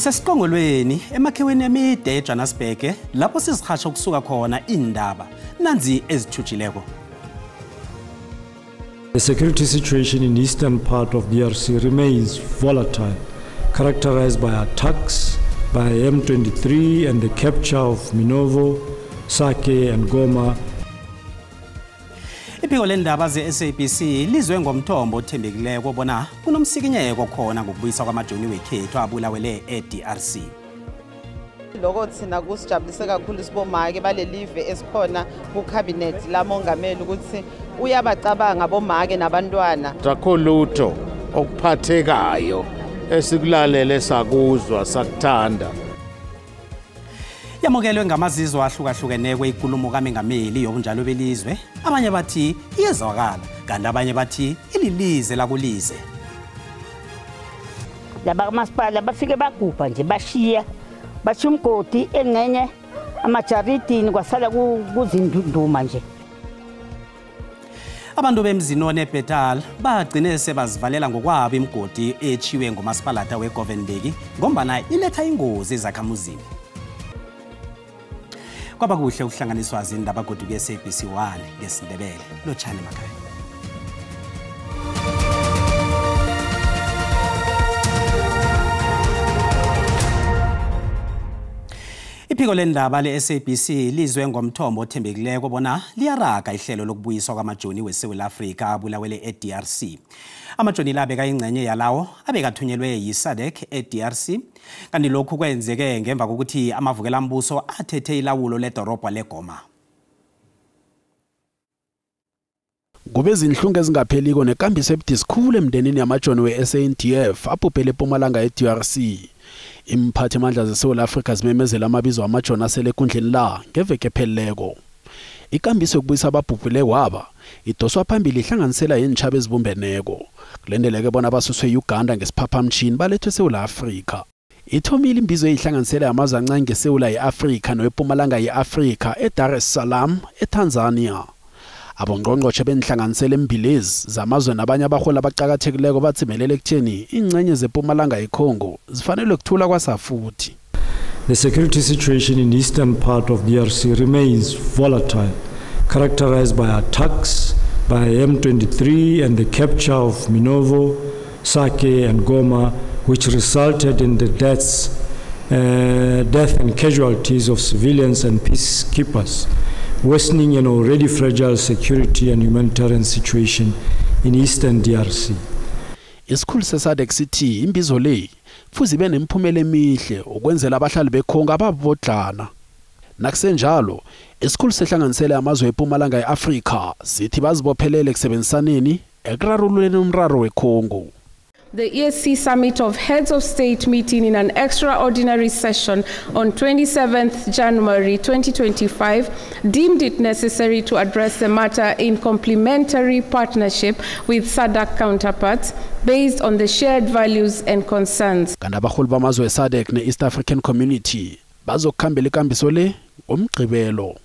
Kusesiqongolweni emakheweni emide eJohannesburg lapho sizihasha ukusuka khona indaba nanzi ezithutshileko. The security situation in the eastern part of DRC remains volatile, characterized by attacks by M23 and the capture of Minovo, Sake and Goma. Iphiko lendaba ze-SABC lizwe ngomthombo othembekileko bona kunomsikinyeko khona ngokubuyisa kwamajoni wekhethu abulawele eDRC. Lokho thina kusijabulise kakhulu sibomake balelive esikhona kucabinet lamongameli ukuthi uyabacabanga bomake nabantwana. Akho lutho okuphathekayo esikulalele sakuzwa sakuthanda. Yamukelwe ngamazizwe ahlukahlukeneko ikulumo kaMengameli yobunjalo belizwe, abanye bathi iyezwakala kanti abanye bathi ililize lakulize. Laba masipala bafike bagubha nje bashiya bashumgodi engenye amajaridini kwasala kuzindunduma nje. Abantu bemzini oneBetal bagcine sebazivalela ngokwabo imigodi echiwe ngomasipalata weGovenberg ngombana iletha ingozi ezakhamuzini. Kwaba kuhle ukuhlanganiswa izindaba goduke SABC 1 ngesindebele lochane makhaya. Iphiko lendaba le-SABC lizwe ngomthombo othembekileko bona liyaraga ihlelo lokubuyiswa kwamajoni weSouth Africa abulawele eDRC. Amajoni la beka ingcenye yalawo abekathunyelwe yiSADC eDRC, kanti lokhu kwenzeke ngemva kokuthi amavukelambuso athethe ilawulo ledorobha leGoma. Kube izinhlungu ezingapheliko nekambiso ebudisikhulu emndenini yamajoni we-SANDF abhubhele eMpumalanga eDRC. Imphathi amandla zeSouth Africa zimemezela amabizo amajoni asele ekundleni la ngeveke epheleleko. Ikambiso yokubuyisa ababhubhile kwaba idoswa phambili ihlanganisela yenitshaba ezibumbeneko. Kulendeleke bona basuswe eUganda ngesiphaphamtshini balethwe eSouth Africa. Ithomile imbizo eyihlanganisela yamazwe ancane ngeSouth yeAfrika noweMpumalanga yeAfrika eDar es Salaam eTanzania. Abongqongqoshe benhlanganisela embilezi zamazwe nabanye abahola abaqhakathekileko batsimelele ekutheni ingcenye zeMpumalanga yeCongo zifanele ukuthula kwasafuthi. The security situation in the eastern part of DRC remains volatile, characterized by attacks by M23 and the capture of Minovo, Sake and Goma, which resulted in the death and casualties of civilians and peacekeepers, worsening an already fragile security and humanitarian situation in eastern DRC. Isikhulu seSADC sithi imbizo le futhi ibe nemphumela emihle ukwenzela abahlali beCongo ababodlana. Nakusenjalo, isikhulu sehlanganisela amazwe eMpumalanga yeAfrika sithi bazibophelele kusebenzisaneni ekurarululeni umraro weCongo. The ESC Summit of Heads of State meeting in an extraordinary session on 27th January 2025 deemed it necessary to address the matter in complementary partnership with SADC counterparts based on the shared values and concerns. Kanti abaholi bamazwe eSADC ne-East African Community bazokuhambela ikambiso le ngomgqibelo.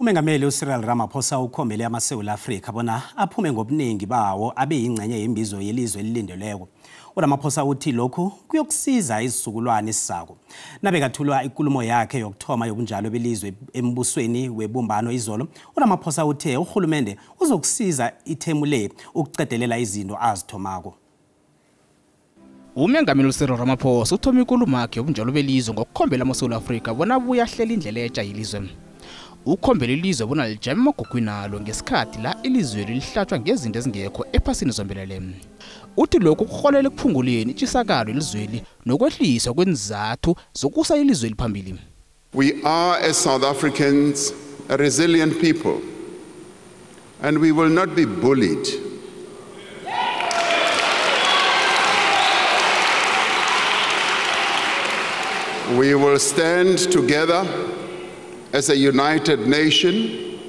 Umengameli uCyril Ramaphosa ukhombele amaSouth Africa bona aphume ngobuningi bawo abe yingcenye yembizo yelizwe elilindeleko. uRamaphosa uthi lokhu kuyokusiza isizukulwane isizako. Nabekathulwa ikulumo yakhe yokuthoma yobunjalo belizwe embusweni webumbano izolo, uRamaphosa uthe uhulumende uzokusiza ithemu le ukucedelela izinto azithomako. Umengameli uCyril Ramaphosa uthoma ikulumo yakhe yobunjalo belizwe ngokukhombela amaSouth Africa bona abuya ahlela indlela etsha yelizwe. Ukhombela ilizwe bona lijame amagugwini nalo ngesikhathi la ilizwe lihlatshwa ngezinto ezingekho ephasini zombelele. Uthi lokhu kuholela ekuphunguleni itshisakalo elizweni nokwehliswa kwenzathu zokusa ilizwe liphambili. We are as South Africans a resilient people and we will not be bullied. We will stand together as a united nation,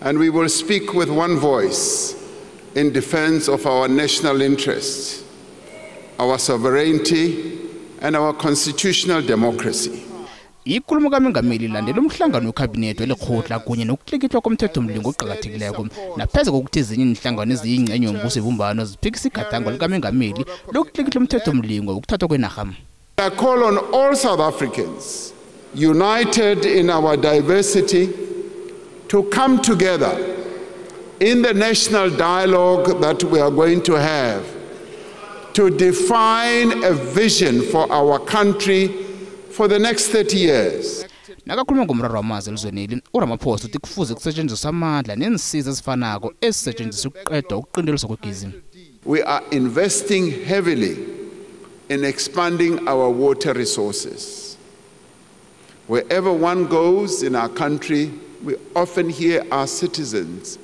and we will speak with one voice in defense of our national interests, our sovereignty, and our constitutional democracy. Ikulumo kaMengameli ilandela umhlangano weKhabinethi welekgotla kunye nokutlikitlwa komthethomlingo oqhakathekileyo napheze kokuthi ezinye inhlangano eziyingcenye yombuso ebumbano ziphikisa igadango likaMengameli lokutlikitlwa umthethomlingo wokuthathwa kwenarha. I call on all South Africans, united in our diversity, to come together in the national dialogue that we are going to have to define a vision for our country for the next 30 years. Nakakhuluma ngomraro wamazwe elizweneli, uRamaphosa uthi kufuze kusetshenziswe amandla nensiza ezifanako ezisetshenziswa ukuqeda ukuqindeliswa kwegezi. We are investing heavily in expanding our water resources. Wherever one goes in our country, we often hear our citizens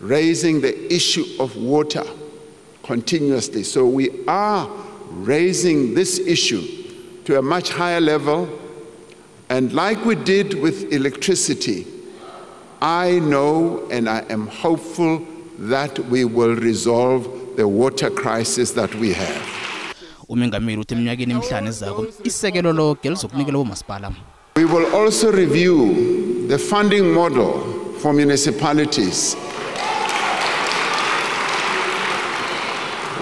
raising the issue of water continuously. So we are raising this issue to a much higher level. And like we did with electricity, I know and I am hopeful that we will resolve the water crisis that we have. uMengameli uthi eminyakeni emihlanu ezako isekelo lonke lizokunikela omasipala. We will also review the funding model for municipalities.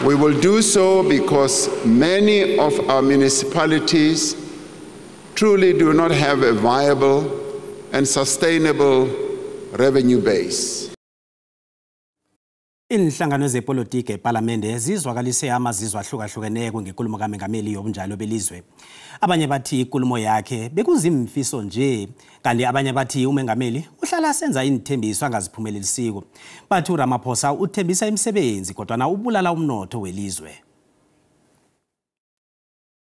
We will do so because many of our municipalities truly do not have a viable and sustainable revenue base. Inhlangano zepolitiki eParliament zizwakalise amazizwe ahlukahlukeneko ngenkulumo kaMengameli yobunjalo belizwe. Abanye bathi inkulumo yakhe bekuzimfiso nje, kanti abanye bathi uMengameli uhlala senza inithembiso angaziphumelelisiko. Bathi uRamaphosa uthembisa imisebenzi kodwa ubulala umnotho welizwe.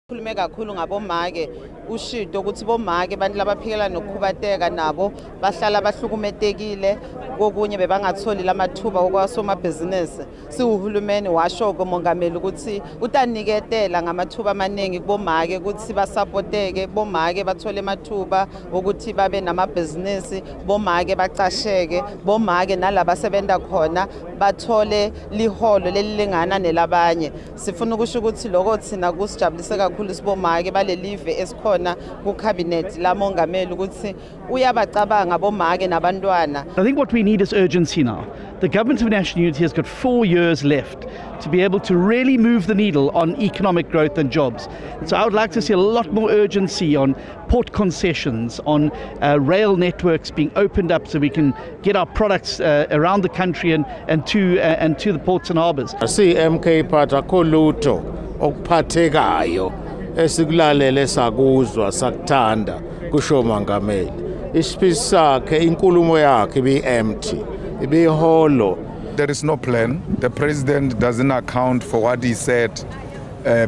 Khulume kakhulu ngabomake ushido ukuthi bomake abantu labaphikela nokukhubateka nabo bahlala bahlukumetekile kokunye bebangatholi lamathuba okwasomabhizinisi. Siuhulumeni washo koMongameli ukuthi utaniketela ngamathuba amaningi kubomake ukuthi basupporteke, bomake bathole amathuba ukuthi babe namabhizinisi, bomake bacasheke, bomake nalabo asebenza khona bathole liholo lelilingana nelabanye. Sifuna ukusho ukuthi lokho thina kusijabulise kakhulu sibomake balelive esikhona kuKhabinethi laMongameli ukuthi uyabacabanga bomake nabantwana. I think what we need is urgency now. The Government of National Unity has got 4 years left to be able to really move the needle on economic growth and jobs. And so I would like to see a lot more urgency on port concessions, on rail networks being opened up so we can get our products around the country and to the ports and harbours. CMK phatha kholuto okuphathekayo esikulalele sakuzwa sakuthanda kusho Mongameli. Ispeech sakhe inkulumo yakhe ibi-empty, ibi-hollow. There is no plan. The president doesn't account for what he said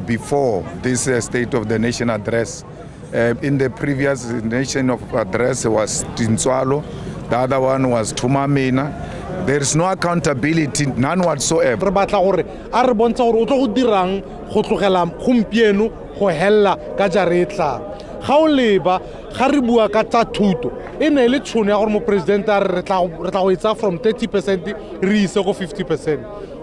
before this State of the Nation address. In the previous Nation of Address was Tinswalo, the other one was Tumamina. There is no accountability, none whatsoever. Re batla gore a re bontsha gore o tlo go dirang go tlogela gompieno go hella ka jaretla. Ga o leba ga re bua ka tsa thuto e ne le tšhono ya gore mo president a re tla go etsa from 30% re ise go 50%.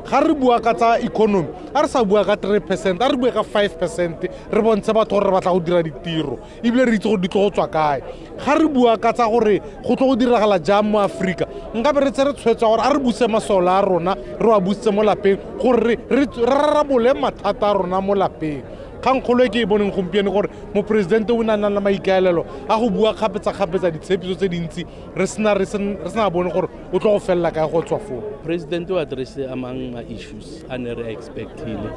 Ga re bua ka tsa economy a re sa bua ka 3%, a re bua ka 5%, re bontshe batho gore re batla go dira ditiro ebile re itse go di tlo go tswa kae. Ga re bua ka tsa gore go tlo go diragala jang mo Africa, nka be re tse re tshwetsa gore a re buse masola a rona re wa busitse mo lapeng gore re rarabole mathata a rona mo lapeng. Khankgolo ke boneng gompieno gore mo president o nana la maikaelelo a go bua kgapetsa ditshepiso tse dintsi re sena bone gore o tlo go fella ka go tswa fo. President o address among issues and re expectile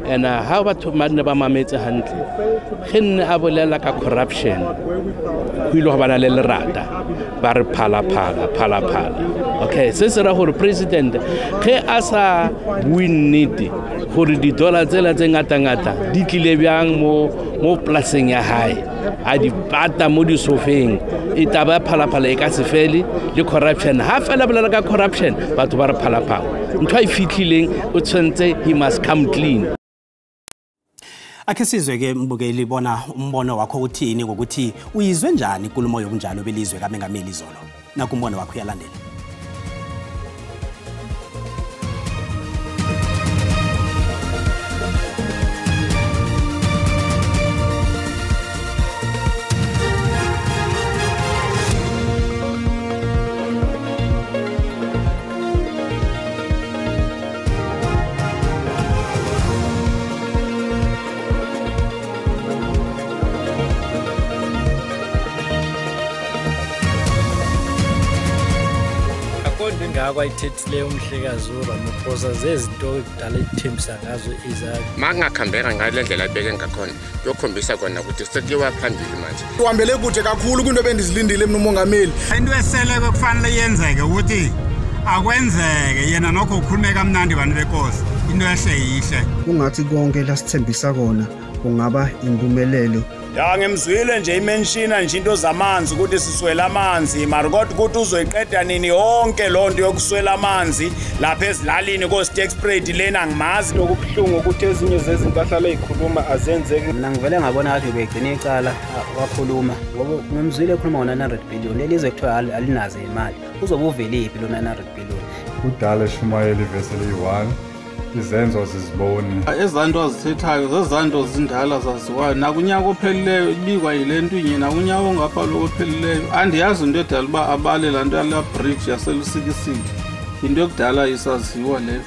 and how batho manne ba mametse hantle ge nne a bolela ka corruption go ile go bana le lerata ba re phala. Okay, se se ra gore president ge a sa win nnete gore di dollar tsela tse ngata di tlile bjang mo plaseng ya hae a di pata mo di sofeng e taba phala e ka se fele le corruption ha fela bolela ka corruption batho ba re phala ntho a fitlhileng o tshwantse he must come clean. Akhe sizwe ke mbukeli bona umbono wakho uthini ngokuthi uyizwe njani inkulumo yobunjalo belizwe kaMengameli izolo nakumbono wakho uyalandela. akwayithethileyo umhlekazi uRamaphosa zezinto ekudala ithembisa ngazo izakhe. Makungakhambeka ngale ndlela abeke ngakhona yokhombisa kona ukuthi sekuyiwa phambili manje. Uhambele kude kakhulu kwinto bendizilindile mina umongameli. Into eseleke kufanele yenzeke ukuthi akwenzeke yena nokho ukhulume kamnandi bantu benkosi into ehle yihle. Kungathi konke lasithembisa kona kungaba impumelelo. Ya ngemzwile nje imenshina nje into zamanzi ukuthi siswela amanzi mara kodwa ukuthi uzoyiqeda nini yonke lonto yokuswela amanzi lapha ezilalini ko State Spread lena ngimazi lokubhlungu ukuthi ezinye zezinto ahlala ezikhuluma azenzeki. Mina ngivele ngabona kahle begcina icala wakhuluma ngoba ngemzwile ekhuluma ngo 900 billion lelizwe kuthiwa alinazo imali uzobe uveliphi lo 900 billion. Kudala Shumayeli vessel 1 izenzo zizibone ezanto azithethayo zezanto zindala zaziwayo nakunyaka ophelileyo ibikwa yilento inye nakunyaka ongapha lo ophelileyo andiyazi into edala uba abale laa nto yala bridge yaselusikisiki into ekudala isaziwa leyo.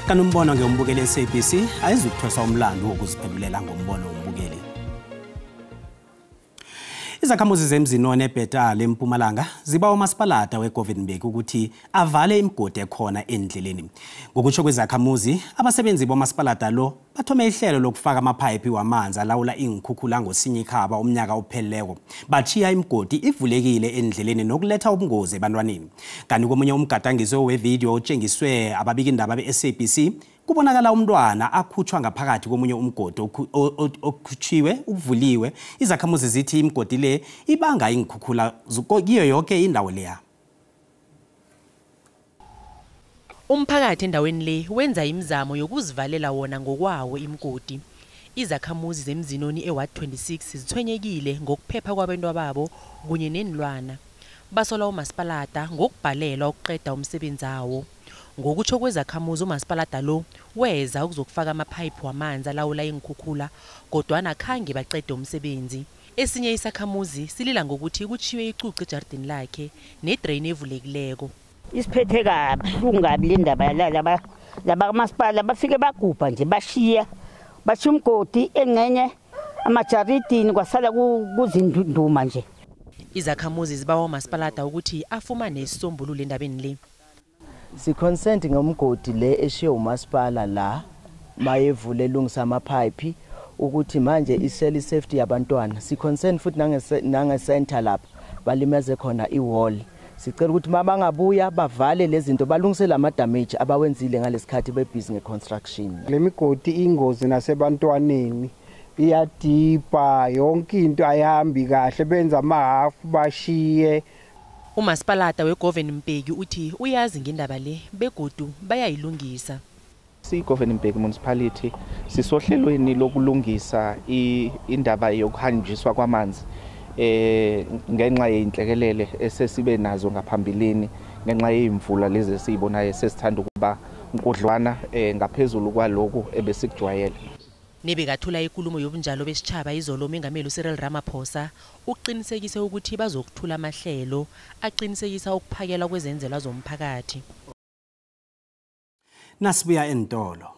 Kanti umbono ngeyombukeli SABC ayizukuthwesa umlando wokuziphendulela ngombono wombukeli. Izakhamuzi zemzinone eBhetali eMpumalanga ziba umasipalata weGovernment ukuthi avale imigodi ekhona endleleni. Ngokutsho kwezakhamuzi abasebenzi bomasipalata lo bathome ihlelo lokufaka amaphayiphi wamanzi alawula ingikhukhula ngosinyikaba umnyaka opheleleko. Bachiya imigodi ivulekile endleleni nokuletha ubungozi ebantwaneni. Kanti komunye umgadangiso wevideo otshengiswe ababika indaba beSABC kubonakala umntwana akhutshwa ngaphakathi komunye umgodi okhutshiwe uvuliwe. Izakhamuzi zithi imigodi le ibanga ingikhukhula kiyo yonke indawo leya. Umphakathi endaweni le wenza imizamo yokuzivalela wona ngokwawo imigodi. Izakhamuzi zemzinoni eWard 26 zithwenyekile ngokuphepha kwabantu babo kunye nenilwana. Basola umasipalata ngokubhalela ukuqeda umsebenzi wawo. Ngokutsho kwezakhamuzi umasipalata lo weza ukuzokufaka amaphayiphi wamanzi alawula ingikhukhula kodwa khange baqede umsebenzi. Esinye isakhamuzi silila ngokuthi kuchiwe icucu ejardini lakhe nedrain evulekileko. Isiphethe kabuhlungu kabi le ndaba laba masipala bafike bagubha nje bashiya umgodi engenye amajaridini kwasala kuzindunduma nje. Izakhamuzi zibawa umasipalata ukuthi afumane isisombululo endabeni le. Si-consent ngomgodi le eshiye umasipala la mayevule lungisa amaphayiphi ukuthi manje iseli safety yabantwana. Si-consent futhi nange-center lapha balimeze khona i-wall. Sicela ukuthi mabangabuya bavale lezi zinto balungise lama damage abawenzile ngalesikhathi bebhizi ngeconstruction. Le migodi ingozi nasebantwaneni iyadipa yonke into ayihambi kahle benza amahafu bashiye. Umasipalata weGovernment uthi uyazi ngendaba le begodu bayayilungisa. Si-Government municipality sisohlelweni lokulungisa indaba yokuhanjiswa kwamanzi ngenxa yeinhlekelele esesibe nazo ngaphambilini ngenxa yezimvula lezi esizibonayo sesithanda ukuba nkudlwana ngaphezulu kwaloko ebesikujwayele. Nebekathula inkulumo yobunjalo besitshaba izolo umengameli uCyril Ramaphosa uqinisekise ukuthi bazokuthula amahlelo aqinisekisa ukuphakelwa kwezenzelwa zomphakathi. Nasibuya entolo.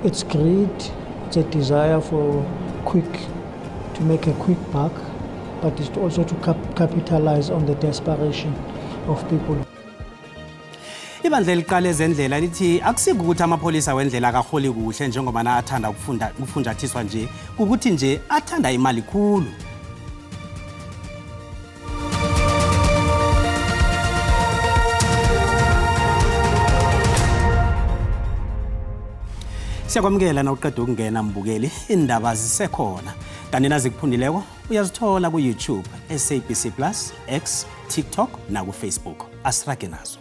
It's greed, it's a desire to make a quick buck, but it's also to capitalize on the desperation of people. Ibandla eliqale ezendlela lithi akusike ukuthi amapolisa wendlela akaholi kuhle njengoba athanda ukufunjathiswa nje ukuthi nje athanda imali khulu. Siyakwamukela na uqeda ukungena mbukeli indaba zisekhona kanti nazikuphundileko uyazithola ku YouTube, SABC Plus, X, TikTok na ku Facebook. Asirage nazo.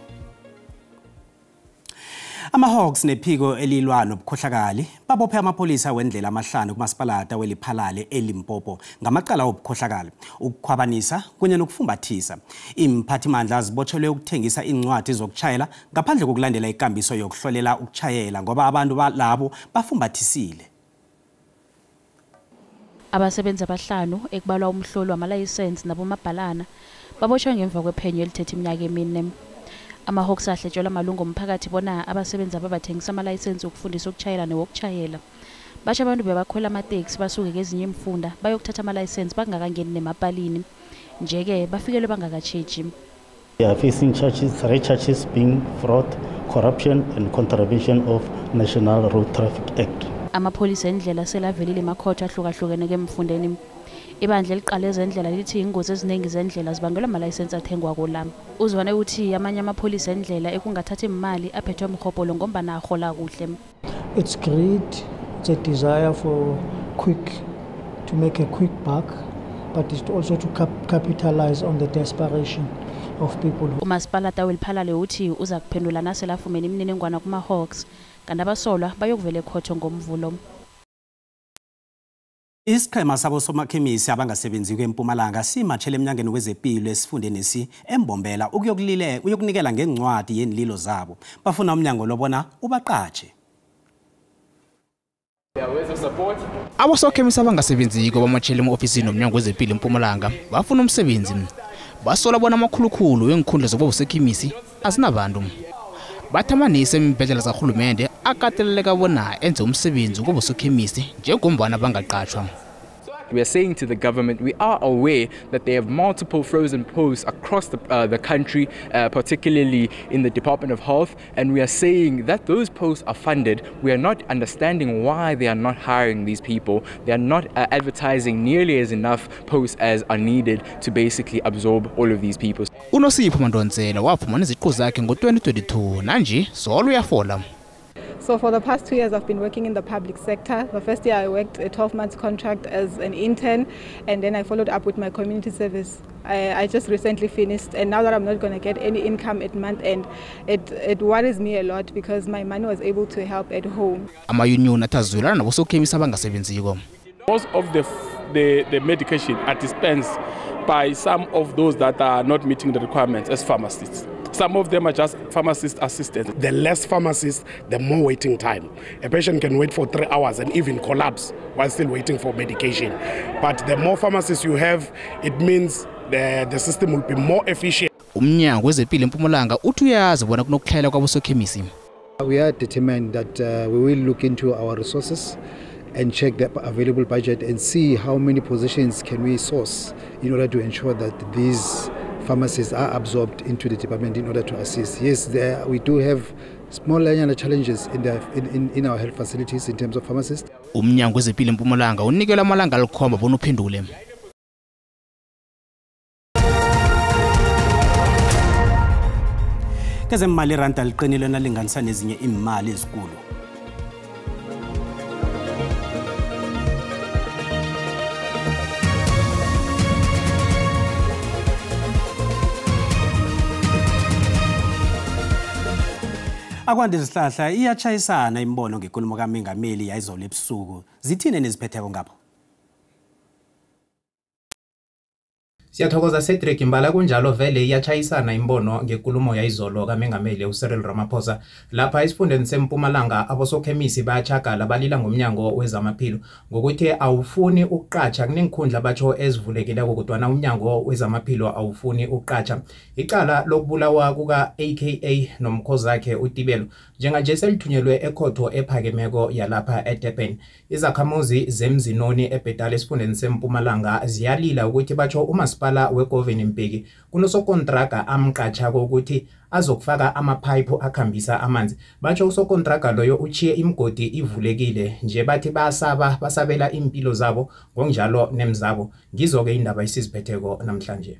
Ama-Hawks nephiko elilwa nobukhohlakali babophe amapolisa wendlela amahlanu kumasipalata weliphalale eLimpopo ngamaqala obukhohlakali ukukhwabanisa kunye nokufumbathisa. Imphathimandla zibotshelwe ukuthengisa incwadi zokuchayela ngaphandle kokulandela ikambiso yokuhlolela ukuchayela ngoba abantu labo bafumbathisile. Abasebenzi abahlanu ekubalwa umhlolo wamalayisensi nabomabhalana babotshwe ngemva kwephenyo elithethe iminyaka emine. Ama-Hawks ahletshelwa amalungu omphakathi bona abasebenzi ababathengisa amalayisensi okufundisa ukuchayela newokuchayela. Basho abantu bebakhwela amateksi basuke kezinye imfunda bayokuthatha amalayisensi bangakangeni nemapalini. nje-ke bafikelwe bangakatsheji. They are facing charges, 3 charges being fraud, corruption and contravention of National Road Traffic Act. Amapholisa endlela selavelile emakhotho ahlukahlukene kemfundeni. Ibandla eliqala ezendlela lithi ingozi eziningi zendlela zibangelwa amalayisensi athengwa kola. Uzwane uthi amanye amapholisa endlela ekungathathi imali aphethwe mkhopolo ngombana ahola kuhle. It's greed, it's a desire to make a quick buck, but it's also to capitalize on the desperation of people. Umasipala Tawilphalale uthi uza kuphendula naselafumene imininingwana kuma-Hawks kanti abasolwa bayokuvela ekhotho ngomvulo. Isiqhema sabosomakhemisi abangasebenzi kweMpumalanga simatshele emnyangweni wezempilo esifundeni eMbombela ukuyokunikela ngencwadi yenililo zabo. Bafuna umnyango lobona ubaqatshe. Abosokhemisi abangasebenziko bamatshele emu-ofisini nomnyango wezempilo eMpumalanga bafuna umsebenzi. Basola bona amakhulukhulu wengikhundla zokuba usekhemisi azinabantu. Bathamanise emibhedlela zakarhulumende akateleleka bona enze umsebenzi ukuba usekhemisi njengombana bangaqatshwa. We are saying to the government, we are aware that they have multiple frozen posts across the country, particularly in the Department of Health, and we are saying that those posts are funded. We are not understanding why they are not hiring these people. They are not advertising nearly as enough posts as are needed to basically absorb all of these people. UNosipho Mandonsela wafumana iziqu zakhe ngo-2022 nanje solo uyafola. So for the past 2 years, I've been working in the public sector. The first year I worked a 12-month contract as an intern, and then I followed up with my community service. I just recently finished, and now that I'm not going to get any income at month end, it worries me a lot because my money was able to help at home. Ama-union atazwelana nabosokhemisi abangasebenziko. Most of the medication are dispensed by some of those that are not meeting the requirements as pharmacists. Some of them are just pharmacist assistants. The less pharmacists, the more waiting time. A patient can wait for 3 hours and even collapse while still waiting for medication. But the more pharmacists you have, it means the system will be more efficient. Umnyango wezempilo eMpumalanga uthi uyazi bona kunokuhlela kwabosokhemisi. We are determined that we will look into our resources and check the available budget and see how many positions can we source in order to ensure that these pharmacists are absorbed into the department in order to assist. Yes, we do have small challenges in our health facilities in terms of pharmacists. Umnyango wezempilo eMpumalanga unikela amalanga alikhomba bona uphendule. Kezemali iranda liqinile nalinganisa nezinye imali ezikulu. Akwandi Sihlahla iyatshayisana imbono ngenkulumo kaMengameli yayizolo ebusuku. Zithine neziphetheko ngapho? Siyathokoza Cedric Mbala kunjalo vele iyatshayisana imbono ngenkulumo yayizolo kaMengameli uCyril Ramaphosa lapha esifundeni seMpumalanga abosokhemisi bayachagala balila ngomnyango wezamaphilo ngokuthi awufuni ukuqatsha kunengikhundla batsho ezivulekileko kodwa umnyango wezamaphilo awufuni ukuqatsha. Icala lokubulawa kuka AKA nomkhozi wakhe uTibelo njenganje selithunyelwe ekhotho ephakemeko yalapha eDurban. Izakhamuzi zemzinoni eBedale esifundeni seMpumalanga ziyalila ukuthi batsho umasipala weGovan Mbeki kunosokontraga amqatsha ukuthi azokufaka amapipe akhambisa amanzi. Batsho usokontraga loyo uchiye imgodi ivulekile nje bathi basabela impilo zabo ngonjalo nemzabo. Ngizo ke indaba isiziphetheko namhlanje.